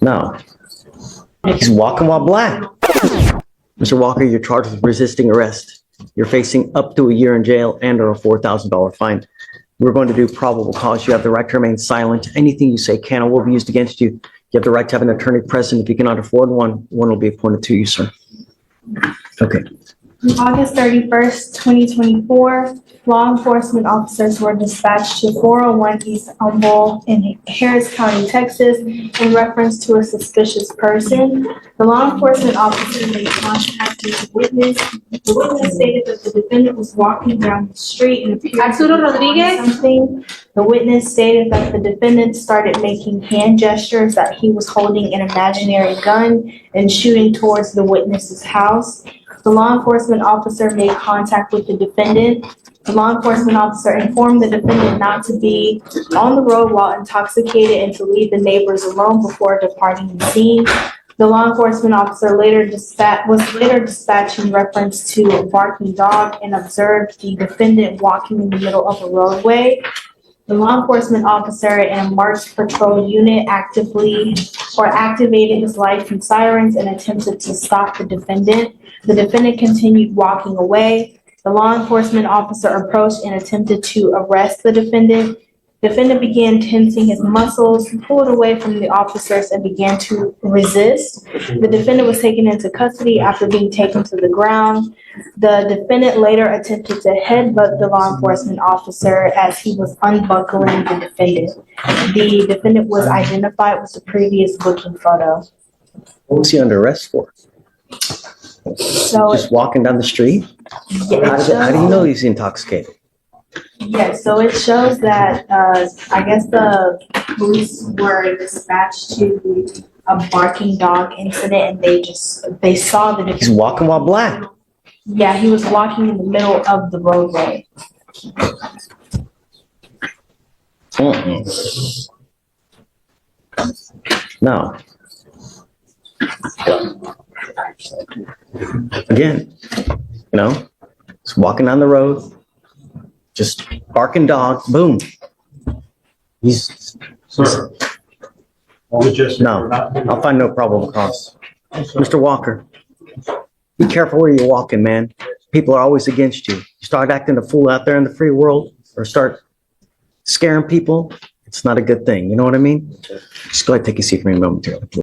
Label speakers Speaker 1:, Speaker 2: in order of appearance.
Speaker 1: No. He's walking while black. Mr. Walker, you're charged with resisting arrest. You're facing up to a year in jail and or a $4,000 fine. We're going to do probable cause. You have the right to remain silent. Anything you say can or will be used against you. You have the right to have an attorney present. If you cannot afford one, one will be appointed to you, sir. Okay.
Speaker 2: On August 31st, 2024, law enforcement officers were dispatched to 401 East Humboldt in Harris County, Texas, in reference to a suspicious person. The law enforcement officer made contact with the witness. The witness stated that the defendant was walking down the street and appeared to be doing something. The witness stated that the defendant started making hand gestures, that he was holding an imaginary gun and shooting towards the witness's house. The law enforcement officer made contact with the defendant. The law enforcement officer informed the defendant not to be on the road while intoxicated and to leave the neighbors alone before departing the scene. The law enforcement officer was later dispatched in reference to a barking dog and observed the defendant walking in the middle of a roadway. The law enforcement officer and a marked patrol unit activated his lights and sirens and attempted to stop the defendant. The defendant continued walking away. The law enforcement officer approached and attempted to arrest the defendant. The defendant began tensing his muscles, pulled away from the officers, and began to resist. The defendant was taken into custody after being taken to the ground. The defendant later attempted to headbutt the law enforcement officer as he was unbuckling the defendant. The defendant was identified with the previous booking photo.
Speaker 1: What was he under arrest for?
Speaker 2: So,
Speaker 1: Just walking down the street? How do you know he's intoxicated?
Speaker 2: yes, so it shows that, I guess the police were dispatched to a barking dog incident and they saw the
Speaker 1: He's walking while black.
Speaker 2: Yeah, he was walking in the middle of the roadway.
Speaker 1: No. Again, he's walking down the road, just barking dog, boom.
Speaker 3: Sir.
Speaker 1: No, I'll find no probable cause. Mr. Walker, be careful where you're walking, man. People are always against you. You start acting a fool out there in the free world or start scaring people, it's not a good thing. You know what I mean? Just go ahead and take a seat for me momentarily.